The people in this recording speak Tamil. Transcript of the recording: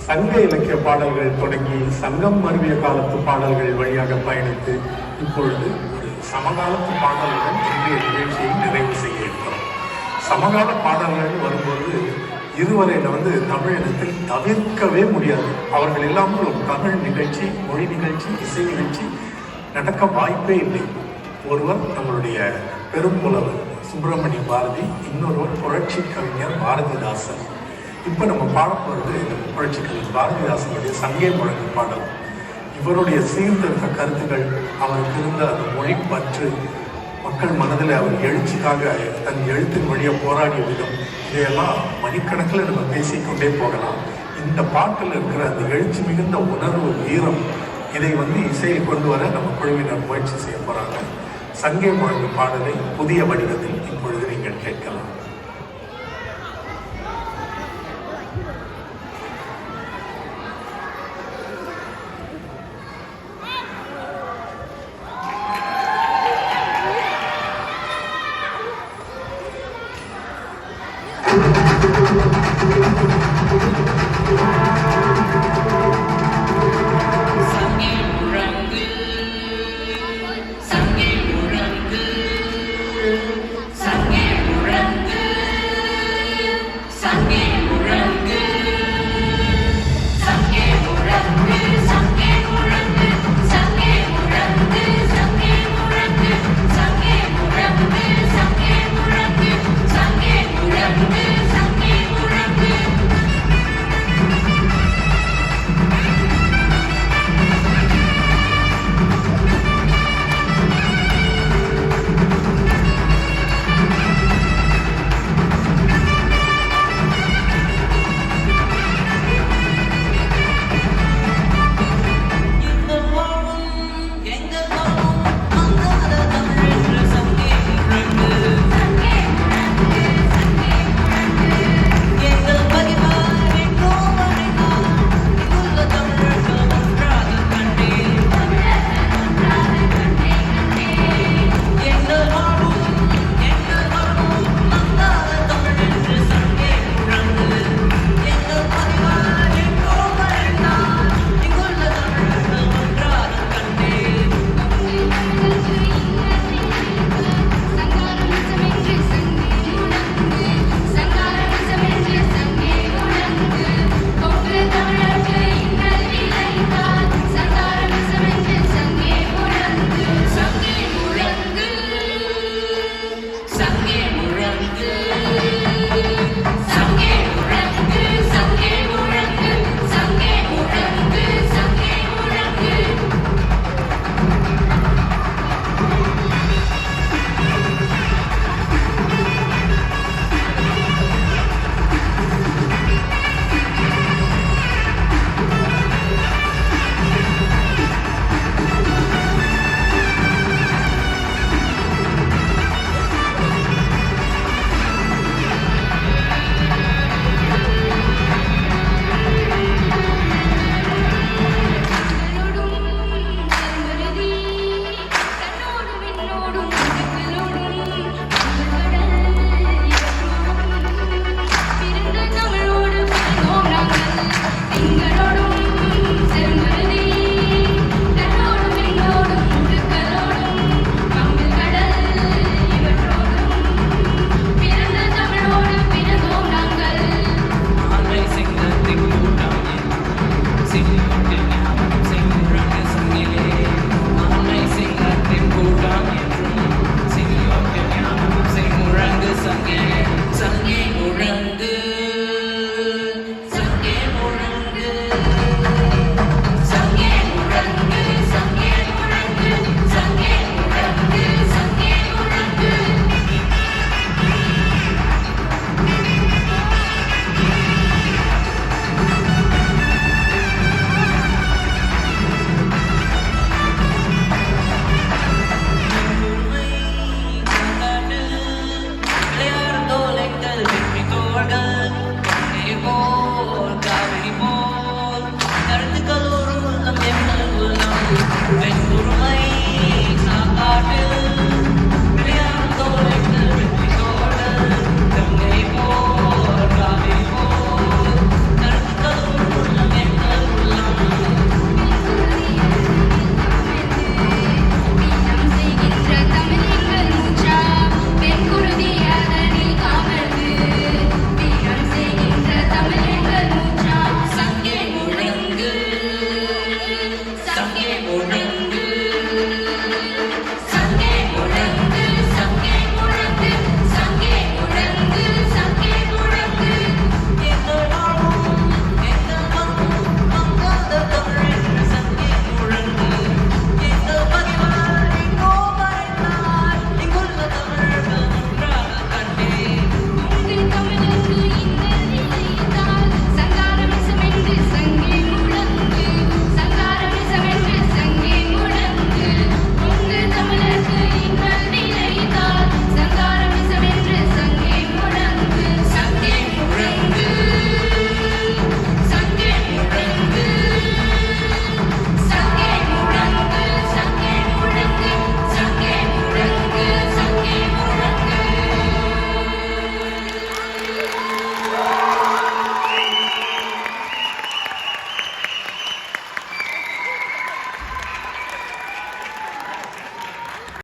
சங்க இலக்கிய பாடல்கள் தொடங்கி சங்கம் மருவிய காலத்து பாடல்கள் வழியாக பயணித்து இப்பொழுது ஒரு சமகாலத்து பாடல்களுடன் இன்றைய நிகழ்ச்சியை நிறைவு செய்ய இருக்கிறோம். சமகால பாடல்கள் வரும்போது இதுவரையில் தமிழினத்தில் தவிர்க்கவே முடியாது. அவர்கள் இல்லாமல் ஒரு தமிழ் நிகழ்ச்சி, மொழி நிகழ்ச்சி, இசை நிகழ்ச்சி நடக்க வாய்ப்பே இல்லை. ஒருவர் நம்மளுடைய பெரும்புலவர் சுப்பிரமணிய பாரதி, இன்னொருவர் புரட்சி கவிஞர் பாரதிதாசன். இப்போ நம்ம பாடப்போகிறது புரட்சி கவிஞர் பாரதிதாசனுடைய சங்கே முழங்கு பாடல். இவருடைய சீர்திருத்த கருத்துக்கள், அவருக்கு இருந்த அந்த மொழி பற்று, மக்கள் மனதில் அவர் எழுச்சிக்காக தன் எழுத்தின் வழியாக போராடிய விதம், இதையெல்லாம் மணிக்கணக்கில் நம்ம பேசிக்கொண்டே போகலாம். இந்த பாட்டில் இருக்கிற அந்த எழுச்சி மிகுந்த உணர்வு, வீரம், இதை இசையை கொண்டு வர நம்ம குழுவினர் முயற்சி செய்ய போகிறாங்க. சங்கே முழங்கு பாடலை புதிய வடிவத்தில் இப்பொழுது நீங்கள் கேட்கலாம்.